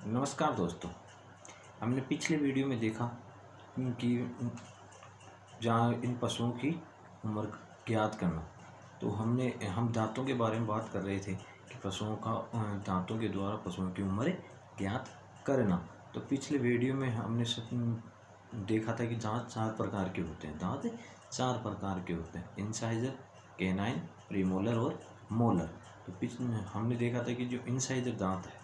नमस्कार दोस्तों। हमने पिछले वीडियो में देखा कि जहाँ इन पशुओं की उम्र ज्ञात करना, तो हम दांतों के बारे में बात कर रहे थे कि पशुओं का दांतों के द्वारा पशुओं की उम्र ज्ञात करना। तो पिछले वीडियो में हमने देखा था कि दांत 4 प्रकार के होते हैं। दांत 4 प्रकार के होते हैं: इंसाइजर, कैनाइन, प्रीमोलर और मोलर। तो हमने देखा था कि जो इंसाइजर दांत है,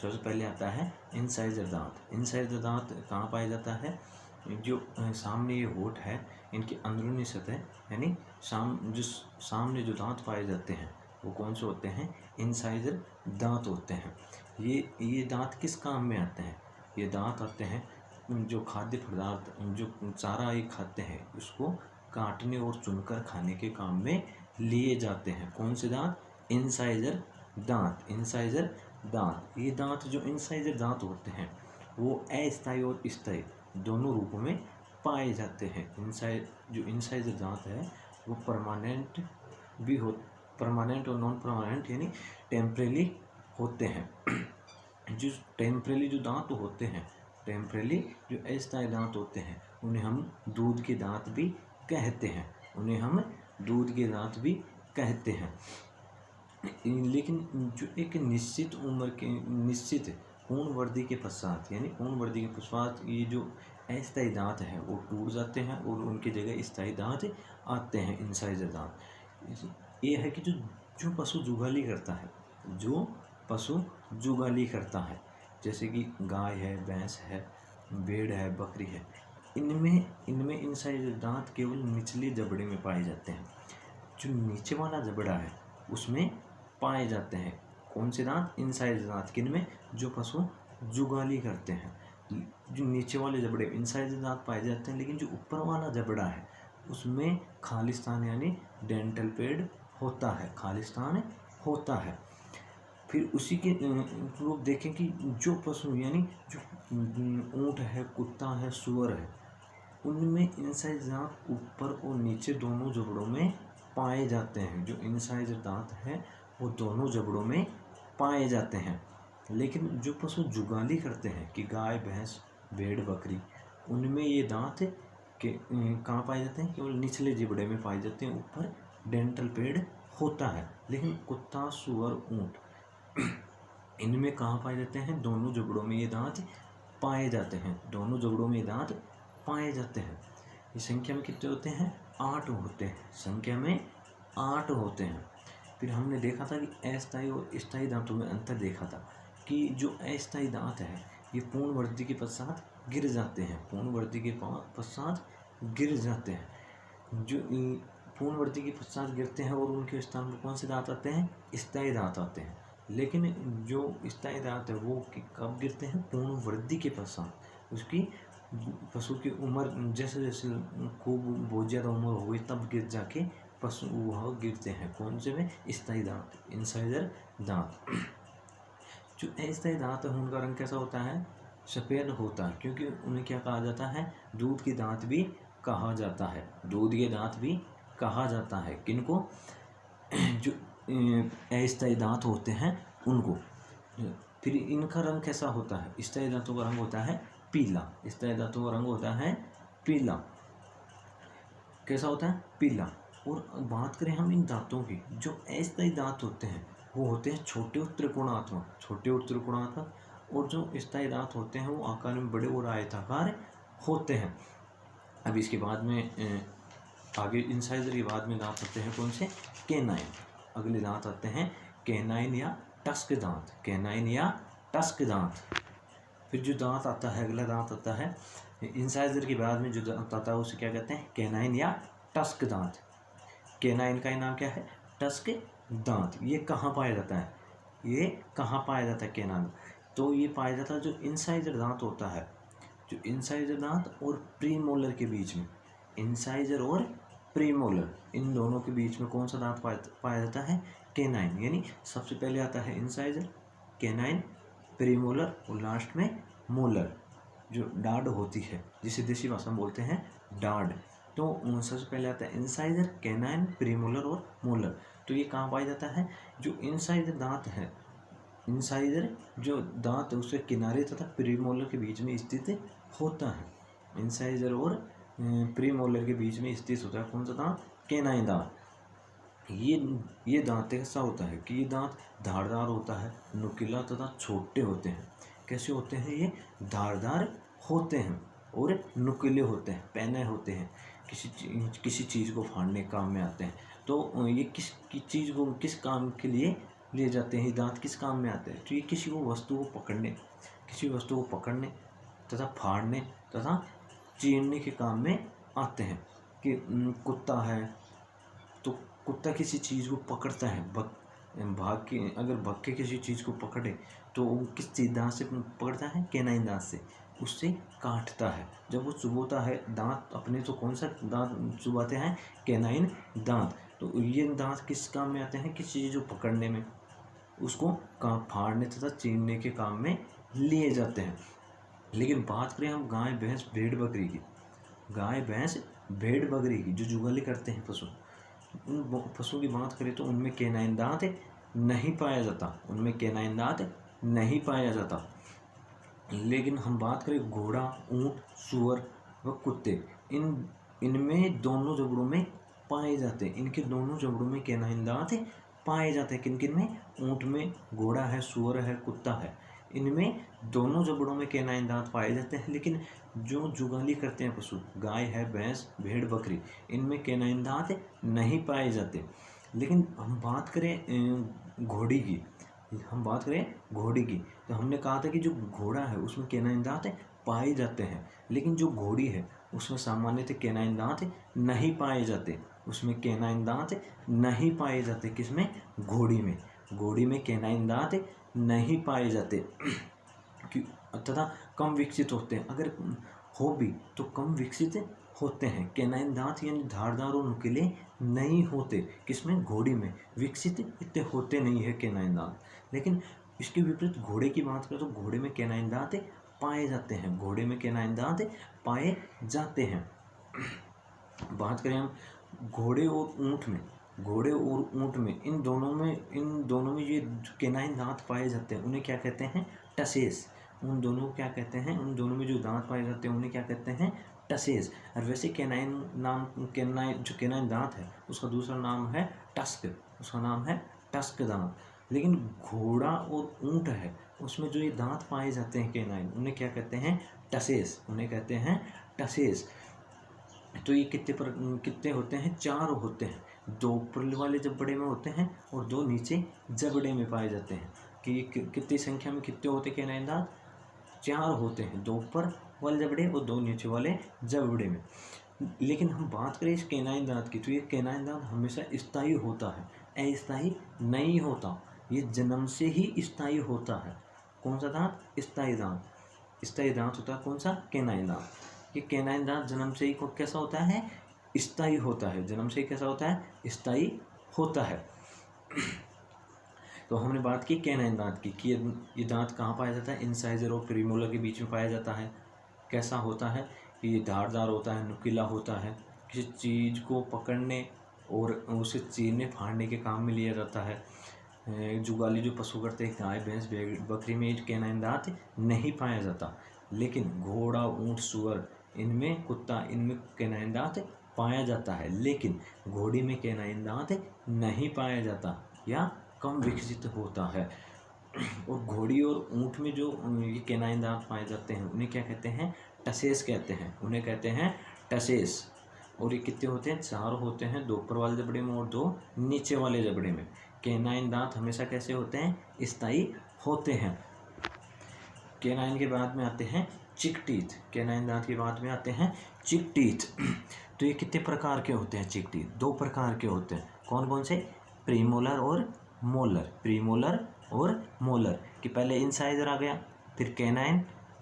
सबसे पहले आता है इंसाइजर दांत। इंसाइजर दांत कहाँ पाया जाता है? जो सामने ये होठ है, इनकी अंदरूनी सतह यानी सामने जो दांत पाए जाते हैं वो कौन से होते हैं? इंसाइजर दांत होते हैं। ये दांत किस काम में आते हैं? ये दांत आते हैं जो खाद्य पदार्थ, जो चारा ये खाते हैं, उसको काटने और चुनकर खाने के काम में लिए जाते हैं। कौन से दांत? इंसाइजर दांत। इंसाइजर दांत, ये दांत जो इंसाइजर दांत होते हैं वो अस्थायी और स्थायी दोनों रूपों में पाए जाते हैं। जो इंसाइजर दांत है वो परमानेंट और नॉन परमानेंट यानी टेम्परेरी होते हैं। जो टेम्परेरी जो दांत होते हैं, टेम्परेरी जो अस्थायी दांत होते हैं, उन्हें हम दूध के दांत भी कहते हैं। लेकिन जो एक निश्चित उम्र के निश्चित पूर्ण वृद्धि के पश्चात यानी पूर्ण वृद्धि के पश्चात ये जो अस्थायी दांत हैं वो टूट जाते हैं और उनकी जगह स्थायी दांत आते हैं, इंसाइजर दांत। ये है कि जो पशु जुगाली करता है, जैसे कि गाय है, भैंस है, भेड़ है, बकरी है, इनमें इंसाइजर दांत केवल निचले जबड़े में पाए जाते हैं। जो नीचे वाला जबड़ा है उसमें पाए जाते हैं। कौन से दांत? इंसाइजर दांत। किनमें? जो पशु जुगाली करते हैं। जो नीचे वाले जबड़े इंसाइजर दांत पाए जाते हैं, लेकिन जो ऊपर वाला जबड़ा है उसमें खालिस्तान यानी डेंटल पैड होता है। फिर उसी के लोग देखें कि जो पशु यानी जो ऊँट है, कुत्ता है, सूअर है, उनमें इंसाइजर दांत ऊपर और नीचे दोनों जबड़ों में पाए जाते हैं। जो इंसाइजर दांत है वो दोनों जबड़ों में पाए जाते हैं। लेकिन जो पशु जुगाली करते हैं कि गाय, भैंस, भेड़, बकरी, उनमें ये दांत कहाँ पाए जाते हैं? केवल निचले जबड़े में पाए जाते हैं, ऊपर डेंटल पैड होता है। लेकिन कुत्ता, सूअर, ऊँट, इनमें कहाँ पाए जाते हैं? दोनों जबड़ों में ये दांत पाए जाते हैं। ये संख्या में कितने होते हैं? 8 होते हैं। फिर हमने देखा था कि अस्थायी और स्थायी दांतों में अंतर देखा था कि जो अस्थायी दांत है ये पूर्ण वृद्धि के पश्चात गिर जाते हैं। जो पूर्ण वृद्धि के पश्चात गिरते हैं और उनके स्थान पर कौन से दांत आते हैं? स्थायी दांत आते हैं। लेकिन जो स्थायी दांत है वो कब गिरते हैं? पूर्ण वृद्धि के पश्चात। उसकी पशु की उम्र जैसे जैसे खूब बहुत ज़्यादा उम्र हो गई तब जाके पशु वह गिरते हैं। कौन से में? स्थायी दांत, इंसाइजर दांत। जो अस्थायी दांत है उनका रंग कैसा होता है? सफ़ेद होता है, क्योंकि उन्हें क्या कहा जाता है? दूध के दांत भी कहा जाता है। किनको? जो अस्थायी दांत होते हैं उनको। फिर इनका रंग कैसा होता है? स्थायी दांतों का रंग होता है पीला। कैसा होता है? पीला। और बात करें हम इन दांतों की, जो अस्थायी दांत होते हैं वो होते हैं छोटे और त्रिकोणात्मक, और जो स्थायी दांत होते हैं वो आकार में बड़े और आयताकार होते हैं। अब इसके बाद में आगे इंसाइजर के बाद में दांत आते हैं कौन से? कैनाइन। अगले दांत आते हैं कैनाइन या टस्क दांत। फिर जो दांत आता है, अगला दांत आता है इंसाइजर के बाद में जो दांत आता है उसे क्या कहते हैं? कैनाइन या टस्क दांत। कैनाइन का नाम क्या है? टस्क दांत। ये कहाँ पाया जाता है? कैनाइन तो ये पाया जाता है जो इंसाइजर दांत होता है, जो इंसाइजर दांत और प्रीमोलर के बीच में, इंसाइजर और प्रीमोलर इन दोनों के बीच में कौन सा दांत पाया जाता है? कैनाइन। यानी सबसे पहले आता है इंसाइजर, कैनाइन, प्रीमोलर और लास्ट में मोलर, जो डाड होती है, जिसे देसी भाषा में बोलते हैं डाड। तो सबसे पहले आता है इंसाइजर, कैनाइन, प्रीमोलर और मोलर। तो ये कहाँ पाया जाता है? जो इंसाइजर दांत है इंसाइजर जो दांत है उसके किनारे तथा प्रीमोलर के बीच में स्थित होता है। इंसाइजर और प्रीमोलर के बीच में स्थित होता है कौन सा दांत? कैनाइन दांत। ये दांत कैसा होता है कि ये दांत धारदार होता है, नुकीला तथा छोटे होते हैं। कैसे होते हैं? ये धारदार होते हैं और नुकीले होते हैं, पैने होते हैं, किसी चीज़ को फाड़ने काम में आते हैं। तो ये किस चीज़ को किस काम के लिए लिए जाते हैं? दांत किस काम में आते हैं? तो ये किसी वस्तु को पकड़ने तथा फाड़ने तथा चीरने के काम में आते हैं। कि कुत्ता है तो कुत्ता किसी चीज़ को पकड़ता है, अगर भग के किसी चीज़ को पकड़े तो वो किस चीज़ दांत से पकड़ता है? कैनाइन दांत से, उससे काटता है। जब वो चुभोता है दांत अपने, तो कौन सा दांत चुभाते हैं? कैनाइन दांत। तो ये दांत किस काम में आते हैं? किसी चीज़ को पकड़ने में, उसको फाड़ने तथा चीरने के काम में लिए जाते हैं। लेकिन बात करें हम गाय भैंस भेड़ बकरी की, जो जुगाली करते हैं पशु, उन पशुओं की बात करें तो उनमें कैनाइन दांत नहीं पाया जाता। लेकिन हम बात करें घोड़ा, ऊंट, सूअर व कुत्ते, इनमें दोनों जबड़ों में पाए जाते हैं। इनके दोनों जबड़ों में कैनाइन दांत पाए जाते हैं। किन में? ऊंट में, घोड़ा है, सूअर है, कुत्ता है, इनमें दोनों जबड़ों में कैनाइन दांत पाए जाते हैं। लेकिन जो जुगाली करते हैं पशु, गाय है, भैंस, भेड़, बकरी, इनमें कैनाइन दांत नहीं पाए जाते। लेकिन हम बात करें घोड़ी की, तो हमने कहा था कि जो घोड़ा है उसमें कैनाइन दांत पाए जाते हैं। लेकिन जो घोड़ी है उसमें सामान्यतः कैनाइन दांत नहीं पाए जाते। किसमें? घोड़ी में कैनाइन दांत नहीं पाए जाते तथा कम विकसित होते हैं। अगर हो भी तो कम विकसित होते हैं। कैनाइन दांत यानी धारदार और नुकीले नहीं होते। किसमें? घोड़ी में विकसित इतने होते नहीं है कैनाइन दांत। लेकिन इसके विपरीत घोड़े की बात करें तो घोड़े में कैनाइन दांत पाए जाते हैं। बात करें हम घोड़े और ऊंट में, इन दोनों में ये कैनाइन दांत पाए जाते हैं उन्हें क्या कहते हैं? टसेस। उन दोनों में जो दांत पाए जाते हैं उन्हें क्या कहते हैं? टसेस। और वैसे कैनाइन दांत है उसका दूसरा नाम है टस्क दांत। लेकिन घोड़ा और ऊंट है उसमें जो ये दांत पाए जाते हैं कैनाइन, उन्हें क्या कहते हैं? टसेस। तो ये कितने होते हैं? 4 होते हैं। 2 ऊपर वाले जबड़े में होते हैं और 2 नीचे जबड़े में पाए जाते हैं। कि ये कितनी संख्या में कितने होते हैं कैनाइन दांत? 4 होते हैं, 2 ऊपर वाले जबड़े और 2 नीचे वाले जबड़े में। लेकिन हम बात करें इस कैनाइन दांत की, तो ये कैनाइन दांत हमेशा स्थायी होता है, अस्थायी नहीं होता। ये जन्म से ही स्थायी होता है। कौन सा दांत? स्थायी दांत होता है। कौन सा? कैनाइन दांत। ये कैनाइन दांत जन्म से ही कैसा होता है? स्थायी होता है। तो हमने बात की कैनाइन दांत की कि ये दांत कहाँ पाया जाता है? इंसाइजर और प्रीमोलर के बीच में पाया जाता है। कैसा होता है? कि ये धारदार होता है, नुकीला होता है, किसी चीज़ को पकड़ने और उसे चीरने फाड़ने के काम में लिया जाता है। जुगाली जो पशु करते हैं, गाय, भैंस, भेड़, बकरी में कैनाइन दांत नहीं पाया जाता। लेकिन घोड़ा, ऊंट, सूअर, कुत्ता, इनमें कैनाइन दांत पाया जाता है। लेकिन घोड़ी में कैनाइन दांत नहीं पाया जाता या कम विकसित होता है। और घोड़ी और ऊंट में जो ये कैनाइन दांत पाए जाते हैं उन्हें क्या कहते हैं? टसेस कहते हैं। और ये कितने होते हैं? 4 होते हैं, 2 ऊपर वाले जबड़े में और 2 नीचे वाले जबड़े में। कैनाइन दांत हमेशा कैसे होते हैं? स्थायी होते हैं। कैनाइन के बाद में आते हैं चिक टीथ। तो ये कितने प्रकार के होते हैं? चिक टीथ 2 प्रकार के होते हैं। कौन कौन से? प्रीमोलर और मोलर। कि पहले इंसाइजर आ गया, फिर कैनाइन,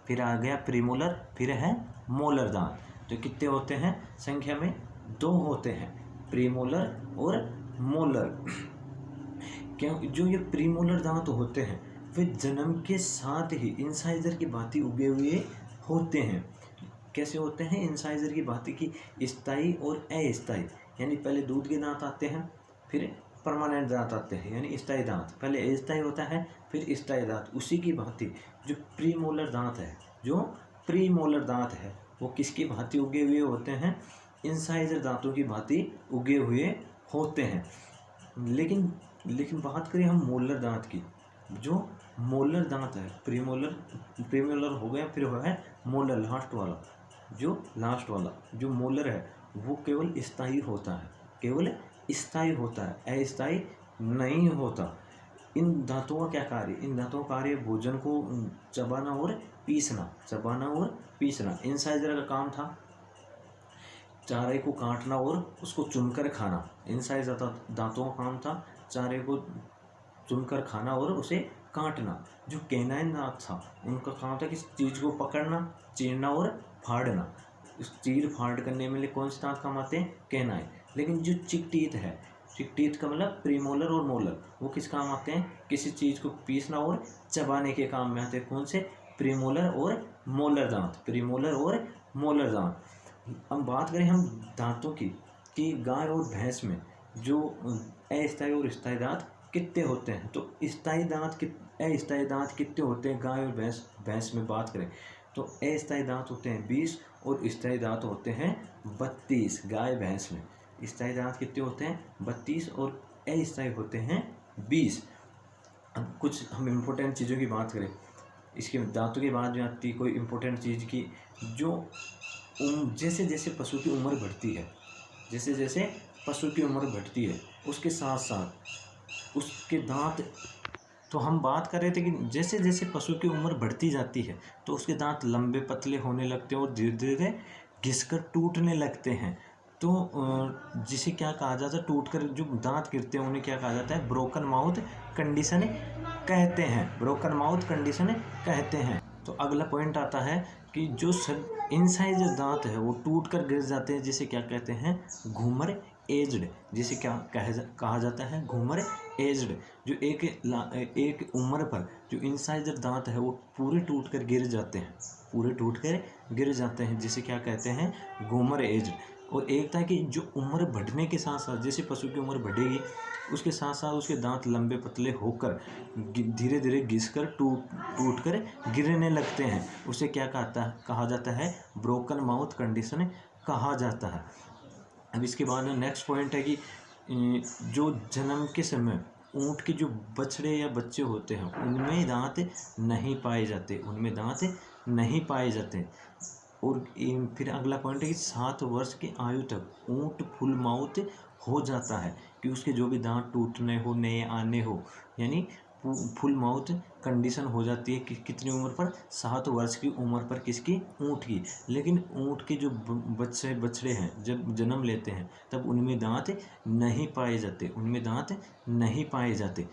फिर आ गया प्रीमोलर, फिर है मोलर दांत। तो कितने होते हैं? संख्या में 2 होते हैं, प्रीमोलर और मोलर। जो ये प्रीमोलर दांत होते हैं वे जन्म के साथ ही इंसाइजर की भांति उगे हुए होते हैं। कैसे होते हैं? इंसाइजर की भांति की स्थायी और अस्थायी। यानी पहले दूध के दांत आते हैं, फिर परमानेंट दांत आते हैं, यानी स्थायी दांत। पहले अस्थायी होता है, फिर स्थायी दांत। उसी की भांति जो प्रीमोलर दांत है, जो प्रीमोलर दांत है, वो किसकी भांति उगे हुए होते हैं? इंसाइजर दांतों की भांति उगे हुए होते हैं। लेकिन बात करें हम मोलर दांत की, जो मोलर दांत है, प्रीमोलर हो गया, फिर हुआ है मोलर, लास्ट वाला जो मोलर है वो केवल स्थायी होता है, केवल स्थायी होता है, अस्थायी नहीं होता। इन दांतों का क्या कार्य? इन दांतों का कार्य भोजन को चबाना और पीसना। इंसाइजर का काम था चारे को काटना और उसको चुनकर खाना। इंसाइजर दांतों का काम था चारे को चुनकर खाना और उसे काटना। जो कैनाइन दांत था उनका काम था किस चीज़ को पकड़ना, चीरना और फाड़ना। इस चीर फाड़ करने में कौन से दांत काम आते हैं? कैनाइन। लेकिन जो चिक टीथ है, चिक टीथ का मतलब प्रीमोलर और मोलर, वो किस काम आते हैं? किसी चीज़ को पीसना और चबाने के काम में आते हैं। कौन से? प्रीमोलर और मोलर दांत। अब बात करें हम दांतों की कि गाय और भैंस में जो अस्थायी और स्थायी दांत कितने होते हैं, तो अस्थायी दांत कितने होते हैं गाय और भैंस में बात करें तो अस्थायी दांत होते हैं 20 और स्थायी दांत होते हैं 32। गाय भैंस में स्थायी दांत कितने होते हैं? 32 और अस्थायी होते हैं 20। अब कुछ हम इम्पोर्टेंट चीज़ों की बात करें, इसके दांतों की बात में आती कोई इम्पोर्टेंट चीज़ की, जो जैसे जैसे पशु की उम्र बढ़ती है उसके साथ साथ उसके दांत, तो हम बात कर रहे थे कि जैसे जैसे पशु की उम्र बढ़ती जाती है तो उसके दांत लंबे पतले होने लगते हैं और धीरे धीरे घिसकर टूटने लगते हैं। तो जिसे क्या कहा जाता है, टूटकर जो दांत गिरते हैं उन्हें क्या कहा जाता है? ब्रोकन माउथ कंडीशन कहते हैं। तो अगला पॉइंट आता है कि जो इंसाइजर दांत है वो टूटकर गिर जाते हैं, जिसे क्या कहते हैं? घूमर एज्ड। जिसे क्या कहा जाता है? घूमर एज्ड। जो एक उम्र पर जो इंसाइजर दांत है वो पूरे टूटकर गिर जाते हैं, जिसे क्या कहते हैं? घूमर एज्ड। और एक था कि जो उम्र बढ़ने के साथ साथ, जैसे पशु की उम्र बढ़ेगी उसके साथ साथ उसके दांत लंबे पतले होकर धीरे धीरे घिसकर टूट कर गिरने लगते हैं। उसे क्या कहा जाता है? ब्रोकन माउथ कंडीशन कहा जाता है। अब इसके बाद नेक्स्ट पॉइंट है कि जो जन्म के समय ऊँट के जो बछड़े या बच्चे होते हैं उनमें दांत नहीं पाए जाते। और फिर अगला पॉइंट है कि 7 वर्ष की आयु तक ऊँट फुल माउथ हो जाता है, कि उसके जो भी दांत टूटने हो, नए आने हो, यानी फुल माउथ कंडीशन हो जाती है कि कितनी उम्र पर? 7 वर्ष की उम्र पर। किसकी? ऊँट की। लेकिन ऊँट के जो बछड़े हैं जब जन्म लेते हैं तब उनमें दांत नहीं पाए जाते।